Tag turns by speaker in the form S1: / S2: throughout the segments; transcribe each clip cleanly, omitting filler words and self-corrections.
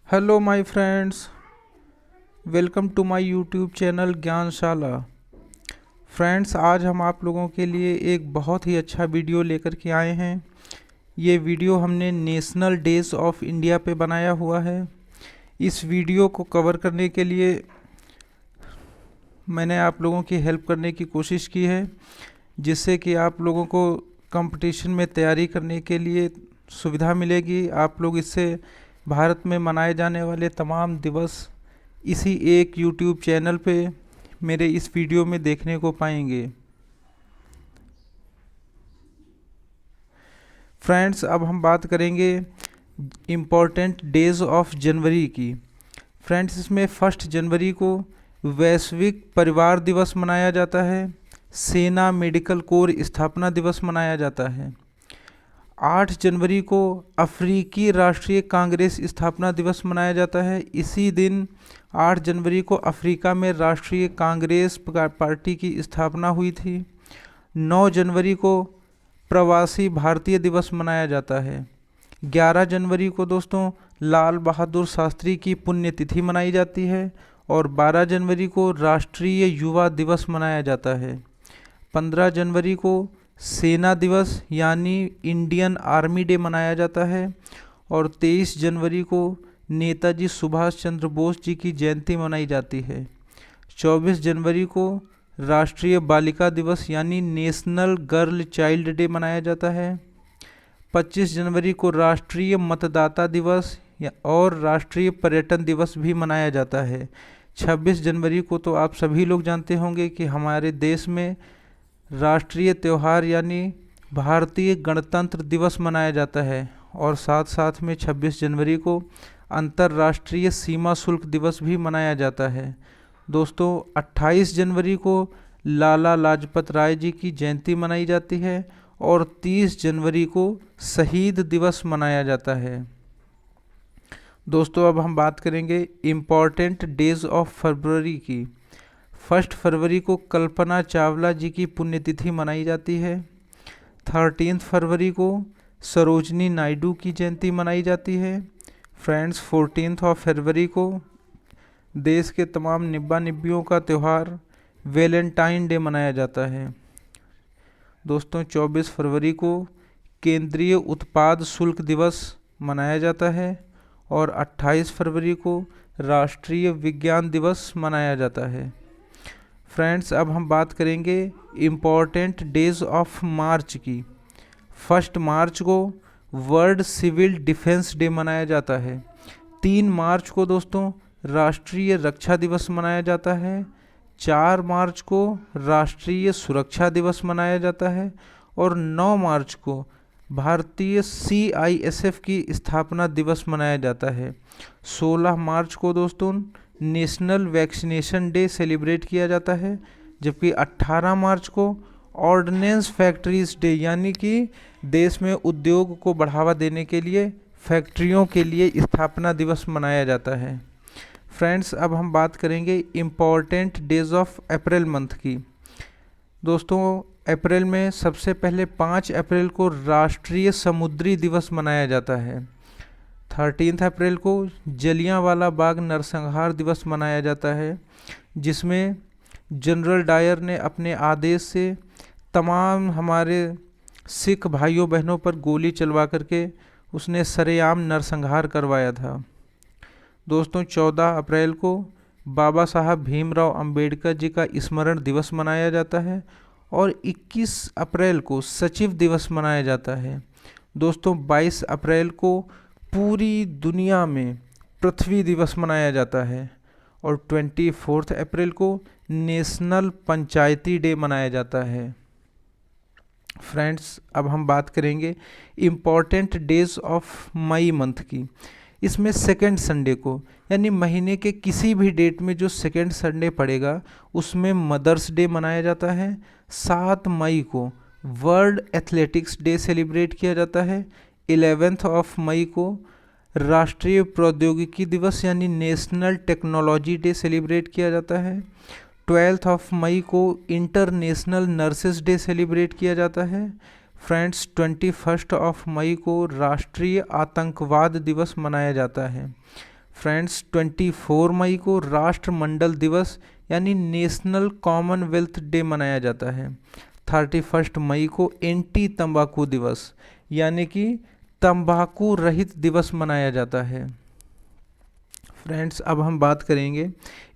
S1: Hello my friends, welcome to my YouTube channel Gyanshala. Friends, आज हम आप लोगों के लिए एक बहुत ही अच्छा वीडियो लेकर के आए हैं। ये वीडियो हमने नेशनल डेज़ ऑफ इंडिया पे बनाया हुआ है। इस वीडियो को कवर करने के लिए मैंने आप लोगों की हेल्प करने की कोशिश की है, जिससे कि आप लोगों को कंपटीशन में तैयारी करने के लिए सुविधा मिलेगी। आप लोग इससे भारत में मनाए जाने वाले तमाम दिवस इसी एक यूट्यूब चैनल पे मेरे इस वीडियो में देखने को पाएंगे। फ्रेंड्स, अब हम बात करेंगे इम्पोर्टेंट डेज़ ऑफ जनवरी की। फ्रेंड्स, इसमें 1 जनवरी को वैश्विक परिवार दिवस मनाया जाता है। सेना मेडिकल कोर स्थापना दिवस मनाया जाता है। 8 जनवरी को अफ्रीकी राष्ट्रीय कांग्रेस स्थापना दिवस मनाया जाता है। इसी दिन 8 जनवरी को अफ्रीका में राष्ट्रीय कांग्रेस पार्टी की स्थापना हुई थी। 9 जनवरी को प्रवासी भारतीय दिवस मनाया जाता है। 11 जनवरी को दोस्तों लाल बहादुर शास्त्री की पुण्यतिथि मनाई जाती है और 12 जनवरी को राष्ट्रीय युवा दिवस मनाया जाता है। 15 जनवरी को सेना दिवस यानी इंडियन आर्मी डे मनाया जाता है और 23 जनवरी को नेताजी सुभाष चंद्र बोस जी की जयंती मनाई जाती है। 24 जनवरी को राष्ट्रीय बालिका दिवस यानी नेशनल गर्ल चाइल्ड डे मनाया जाता है। 25 जनवरी को राष्ट्रीय मतदाता दिवस और राष्ट्रीय पर्यटन दिवस भी मनाया जाता है। 26 जनवरी को तो आप सभी लोग जानते होंगे कि हमारे देश में राष्ट्रीय त्यौहार यानी भारतीय गणतंत्र दिवस मनाया जाता है और साथ साथ में 26 जनवरी को अंतर्राष्ट्रीय सीमा शुल्क दिवस भी मनाया जाता है। दोस्तों, 28 जनवरी को लाला लाजपत राय जी की जयंती मनाई जाती है और 30 जनवरी को शहीद दिवस मनाया जाता है। दोस्तों, अब हम बात करेंगे इम्पॉर्टेंट डेज ऑफ फरवरी की। 1 फरवरी को कल्पना चावला जी की पुण्यतिथि मनाई जाती है। 13 फरवरी को सरोजनी नायडू की जयंती मनाई जाती है। फ्रेंड्स, 14 फरवरी को देश के तमाम निब्बा निब्बियों का त्यौहार वैलेंटाइन डे मनाया जाता है। दोस्तों, 24 फरवरी को केंद्रीय उत्पाद शुल्क दिवस मनाया जाता है और 28 फरवरी को राष्ट्रीय विज्ञान दिवस मनाया जाता है। फ्रेंड्स, अब हम बात करेंगे इम्पॉर्टेंट डेज ऑफ मार्च की। 1 मार्च को वर्ल्ड सिविल डिफेंस डे मनाया जाता है। 3 मार्च को दोस्तों राष्ट्रीय रक्षा दिवस मनाया जाता है। 4 मार्च को राष्ट्रीय सुरक्षा दिवस मनाया जाता है और 9 मार्च को भारतीय CISF की स्थापना दिवस मनाया जाता है। 16 मार्च को दोस्तों नेशनल वैक्सीनेशन डे सेलिब्रेट किया जाता है, जबकि 18 मार्च को ऑर्डिनेंस फैक्ट्रीज डे यानी कि देश में उद्योग को बढ़ावा देने के लिए फैक्ट्रियों के लिए स्थापना दिवस मनाया जाता है। फ्रेंड्स, अब हम बात करेंगे important days of April month की। दोस्तों, अप्रैल में सबसे पहले 5 अप्रैल को राष्ट्रीय समुद्री दिवस मनाया जाता है। 13 अप्रैल को जलियांवाला बाग नरसंहार दिवस मनाया जाता है, जिसमें जनरल डायर ने अपने आदेश से तमाम हमारे सिख भाइयों बहनों पर गोली चलवा करके उसने सरेआम नरसंहार करवाया था। दोस्तों, 14 अप्रैल को बाबा साहब भीमराव अंबेडकर जी का स्मरण दिवस मनाया जाता है और 21 अप्रैल को सचिव दिवस मनाया जाता है। दोस्तों, 22 अप्रैल को पूरी दुनिया में पृथ्वी दिवस मनाया जाता है और 24 अप्रैल को नेशनल पंचायती डे मनाया जाता है। फ्रेंड्स, अब हम बात करेंगे important days of May month की। इसमें सेकेंड संडे को यानी महीने के किसी भी डेट में जो सेकेंड संडे पड़ेगा उसमें मदर्स डे मनाया जाता है। 7 मई को वर्ल्ड एथलेटिक्स डे सेलिब्रेट किया जाता है। 11 मई को राष्ट्रीय प्रौद्योगिकी दिवस यानी नेशनल टेक्नोलॉजी डे सेलिब्रेट किया जाता है। 12 मई को इंटरनेशनल नर्सेस डे सेलिब्रेट किया जाता है। फ्रेंड्स, 21 मई को राष्ट्रीय आतंकवाद दिवस मनाया जाता है। फ्रेंड्स 24 मई को राष्ट्रमंडल दिवस यानी नेशनल कॉमनवेल्थ डे मनाया जाता है। 31 मई को एंटी तंबाकू दिवस यानी कि तंबाकू रहित दिवस मनाया जाता है। फ्रेंड्स अब हम बात करेंगे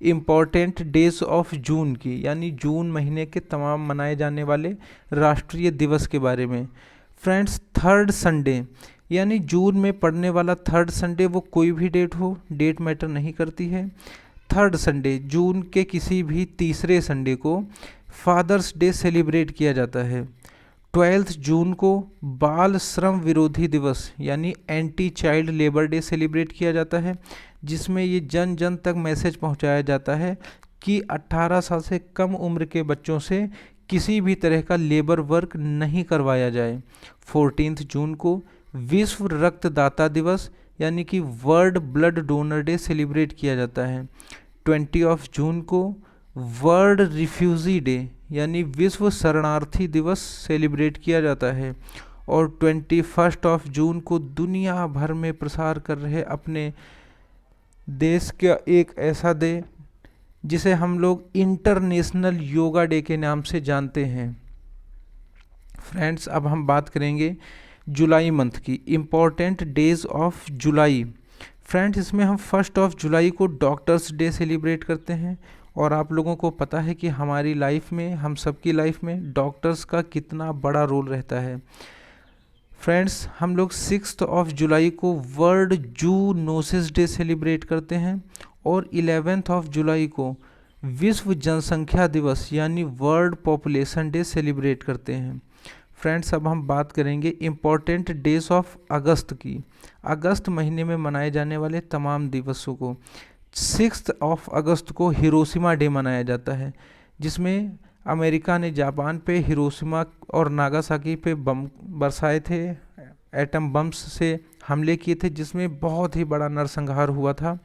S1: इम्पॉर्टेंट डेज ऑफ जून की, यानी जून महीने के तमाम मनाए जाने वाले राष्ट्रीय दिवस के बारे में। फ्रेंड्स थर्ड संडे यानी जून में पड़ने वाला थर्ड संडे, वो कोई भी डेट हो, डेट मैटर नहीं करती है। थर्ड संडे जून के किसी भी तीसरे संडे को फादर्स डे सेलिब्रेट किया जाता है। 12 जून को बाल श्रम विरोधी दिवस यानी anti child labour day celebrate किया जाता है, जिसमें ये जन जन तक मैसेज पहुंचाया जाता है कि 18 साल से कम उम्र के बच्चों से किसी भी तरह का लेबर वर्क नहीं करवाया जाए। 14 जून को विश्व रक्तदाता दिवस यानी कि world blood donor day celebrate किया जाता है। 20 जून को वर्ल्ड रिफ्यूजी डे यानी विश्व शरणार्थी दिवस सेलिब्रेट किया जाता है। और 21 जून को दुनिया भर में प्रसार कर रहे अपने देश का एक ऐसा डे जिसे हम लोग इंटरनेशनल योगा डे के नाम से जानते हैं। फ्रेंड्स अब हम बात करेंगे जुलाई मंथ की important days of July. Friends इसमें हम 1 जुलाई को डॉक्टर्स डे सेलिब्रेट करते हैं, और आप लोगों को पता है कि हमारी लाइफ में, हम सबकी लाइफ में डॉक्टर्स का कितना बड़ा रोल रहता है। फ्रेंड्स हम लोग 6 जुलाई को वर्ल्ड जूनोसिस डे सेलिब्रेट करते हैं, और 11 जुलाई को विश्व जनसंख्या दिवस यानी वर्ल्ड पॉपुलेशन डे सेलिब्रेट करते हैं। फ्रेंड्स अब हम बात करेंगे इम्पॉर्टेंट डेज ऑफ अगस्त की, अगस्त महीने में मनाए जाने वाले तमाम दिवसों को। 6 अगस्त को हिरोशिमा डे मनाया जाता है, जिसमें अमेरिका ने जापान पे हिरोशिमा और नागासाकी पे बम बरसाए थे, एटम बम्स से हमले किए थे, जिसमें बहुत ही बड़ा नरसंहार हुआ था।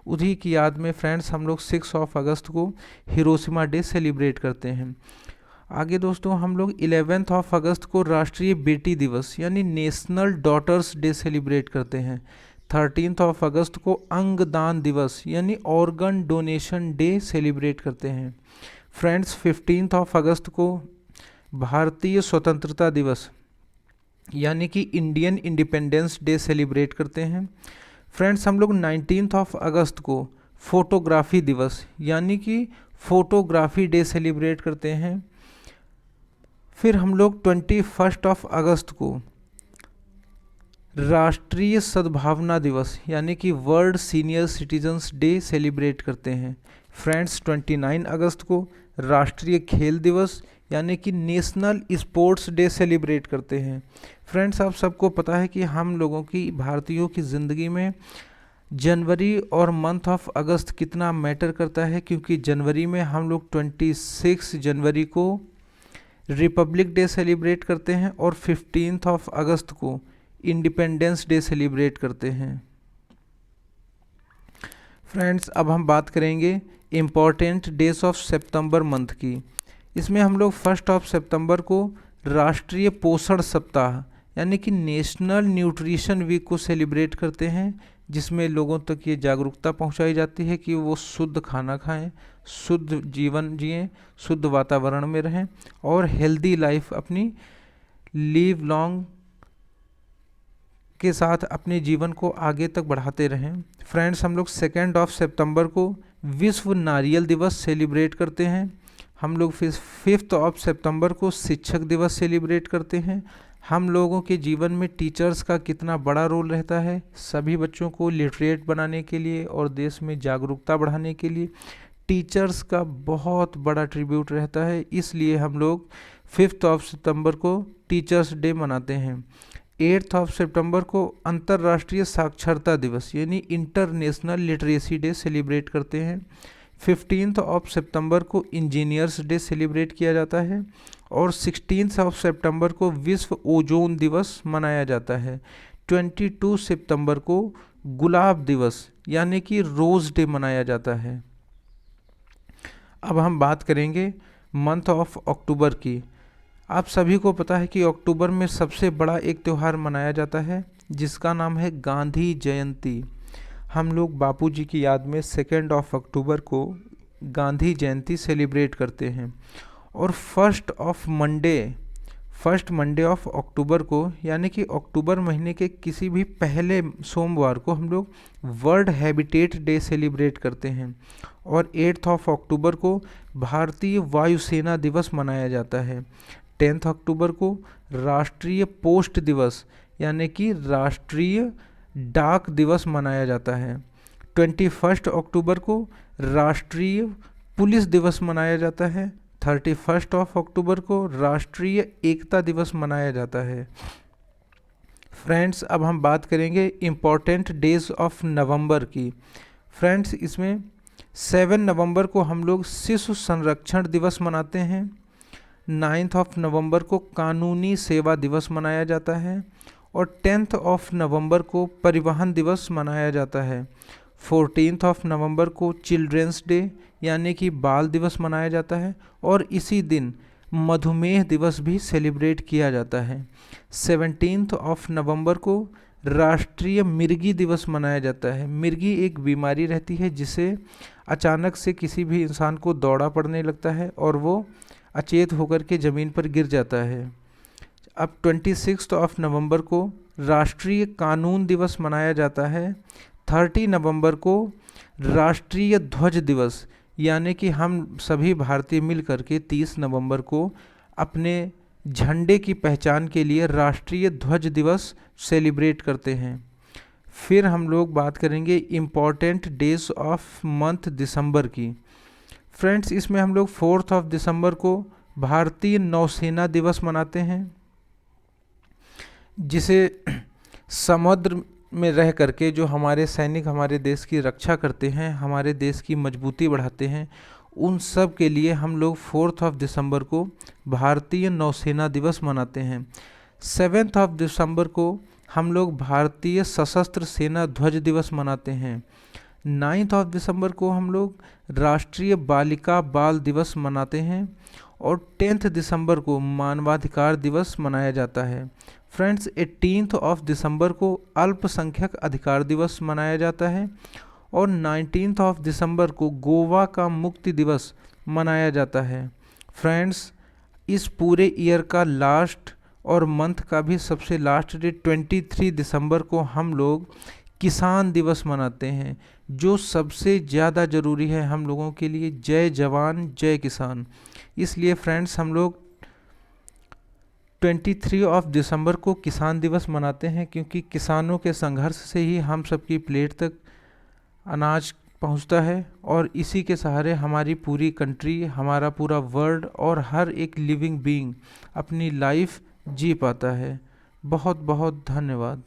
S1: उन्हीं की याद में फ्रेंड्स हम लोग 6 अगस्त को हिरोशिमा डे सेलिब्रेट करते हैं। आगे दोस्तों हम लोग 11 अगस्त को राष्ट्रीय बेटी दिवस यानी नेशनल डॉटर्स डे सेलिब्रेट करते हैं। 13 अगस्त को अंगदान दिवस यानी ऑर्गन डोनेशन डे सेलिब्रेट करते हैं। फ्रेंड्स 15 अगस्त को भारतीय स्वतंत्रता दिवस यानी कि इंडियन इंडिपेंडेंस डे सेलिब्रेट करते हैं। फ्रेंड्स हम लोग 19 अगस्त को फोटोग्राफी दिवस यानी कि फोटोग्राफी डे सेलिब्रेट करते हैं। फिर हम लोग 21 अगस्त को राष्ट्रीय सद्भावना दिवस यानी कि world senior citizens day celebrate करते हैं। फ्रेंड्स 29 अगस्त को राष्ट्रीय खेल दिवस यानी कि नेशनल स्पोर्ट्स डे सेलिब्रेट करते हैं। फ्रेंड्स आप सबको पता है कि हम लोगों की, भारतीयों की ज़िंदगी में जनवरी और मंथ ऑफ अगस्त कितना मैटर करता है, क्योंकि जनवरी में हम लोग 26 जनवरी को रिपब्लिक डे सेलिब्रेट करते हैं और 15 अगस्त को इंडिपेंडेंस डे सेलिब्रेट करते हैं। फ्रेंड्स अब हम बात करेंगे important days of September month की। इसमें हम लोग 1 सितंबर को राष्ट्रीय पोषण सप्ताह यानी कि नेशनल न्यूट्रिशन वीक को सेलिब्रेट करते हैं, जिसमें लोगों तक ये जागरूकता पहुंचाई जाती है कि वो शुद्ध खाना खाएं, शुद्ध जीवन जिएं, शुद्ध वातावरण में रहें और हेल्दी लाइफ अपनी लिव लॉन्ग के साथ अपने जीवन को आगे तक बढ़ाते रहें। फ्रेंड्स हम लोग 2 सितंबर को विश्व नारियल दिवस सेलिब्रेट करते हैं। हम लोग फिर 5 सितंबर को शिक्षक दिवस सेलिब्रेट करते हैं। हम लोगों के जीवन में टीचर्स का कितना बड़ा रोल रहता है, सभी बच्चों को लिटरेट बनाने के लिए और देश में जागरूकता बढ़ाने के लिए टीचर्स का बहुत बड़ा ट्रिब्यूट रहता है। इसलिए हम लोग 5 सितंबर को टीचर्स डे मनाते हैं। 8 सितंबर को अंतर्राष्ट्रीय साक्षरता दिवस यानी इंटरनेशनल लिटरेसी डे सेलिब्रेट करते हैं। 15 सितंबर को इंजीनियर्स डे सेलिब्रेट किया जाता है और 16 सितंबर को विश्व ओजोन दिवस मनाया जाता है। 22 सितंबर को गुलाब दिवस यानी कि रोज़ डे मनाया जाता है। अब हम बात करेंगे मंथ ऑफ अक्टूबर की। आप सभी को पता है कि अक्टूबर में सबसे बड़ा एक त्यौहार मनाया जाता है जिसका नाम है गांधी जयंती। हम लोग बापूजी की याद में 2 अक्टूबर को गांधी जयंती सेलिब्रेट करते हैं। और फर्स्ट मंडे ऑफ अक्टूबर को, यानी कि अक्टूबर महीने के किसी भी पहले सोमवार को हम लोग वर्ल्ड हैबिटेट डे सेलिब्रेट करते हैं। और 8 अक्टूबर को भारतीय वायुसेना दिवस मनाया जाता है। 10 अक्टूबर को राष्ट्रीय पोस्ट दिवस, यानी कि राष्ट्रीय डाक दिवस मनाया जाता है। 21 अक्टूबर को राष्ट्रीय पुलिस दिवस मनाया जाता है। 31 अक्टूबर को राष्ट्रीय एकता दिवस मनाया जाता है। फ्रेंड्स, अब हम बात करेंगे इम्पॉर्टेंट डेज ऑफ नवंबर की। फ्रेंड्स, इसमें 7 नवंबर को हम लोग शिशु संरक्षण दिवस मनाते हैं। 9 नवंबर को कानूनी सेवा दिवस मनाया जाता है। और 10 नवंबर को परिवहन दिवस मनाया जाता है। 14 नवंबर को चिल्ड्रंस डे, यानी कि बाल दिवस मनाया जाता है। और इसी दिन मधुमेह दिवस भी सेलिब्रेट किया जाता है। 17 नवंबर को राष्ट्रीय मिर्गी दिवस मनाया जाता है। मिर्गी एक बीमारी रहती है जिसे अचानक से किसी भी इंसान को दौड़ा पड़ने लगता है और वो अचेत होकर के ज़मीन पर गिर जाता है। अब 26 नवंबर को राष्ट्रीय कानून दिवस मनाया जाता है। 30 नवंबर को राष्ट्रीय ध्वज दिवस, यानी कि हम सभी भारतीय मिल करके 30 नवंबर को अपने झंडे की पहचान के लिए राष्ट्रीय ध्वज दिवस सेलिब्रेट करते हैं। फिर हम लोग बात करेंगे इम्पॉर्टेंट डेज ऑफ मंथ दिसंबर की। फ्रेंड्स, इसमें हम लोग 4 दिसंबर को भारतीय नौसेना दिवस मनाते हैं, जिसे समुद्र में रह करके जो हमारे सैनिक हमारे देश की रक्षा करते हैं, हमारे देश की मजबूती बढ़ाते हैं, उन सब के लिए हम लोग 4 दिसंबर को भारतीय नौसेना दिवस मनाते हैं। 7 दिसंबर को हम लोग भारतीय सशस्त्र सेना ध्वज दिवस मनाते हैं। 9 दिसंबर को हम लोग राष्ट्रीय बालिका बाल दिवस मनाते हैं। और 10 दिसंबर को मानवाधिकार दिवस मनाया जाता है। फ्रेंड्स, 18 दिसंबर को अल्पसंख्यक अधिकार दिवस मनाया जाता है। और 19 दिसंबर को गोवा का मुक्ति दिवस मनाया जाता है। फ्रेंड्स, इस पूरे ईयर का लास्ट और मंथ का भी सबसे लास्ट डे 23 दिसंबर को हम लोग किसान दिवस मनाते हैं, जो सबसे ज़्यादा ज़रूरी है हम लोगों के लिए। जय जवान जय किसान। इसलिए फ्रेंड्स, हम लोग 23 दिसंबर को किसान दिवस मनाते हैं, क्योंकि किसानों के संघर्ष से ही हम सबकी प्लेट तक अनाज पहुंचता है। और इसी के सहारे हमारी पूरी कंट्री, हमारा पूरा वर्ल्ड और हर एक लिविंग बीइंग अपनी लाइफ जी पाता है। बहुत बहुत धन्यवाद।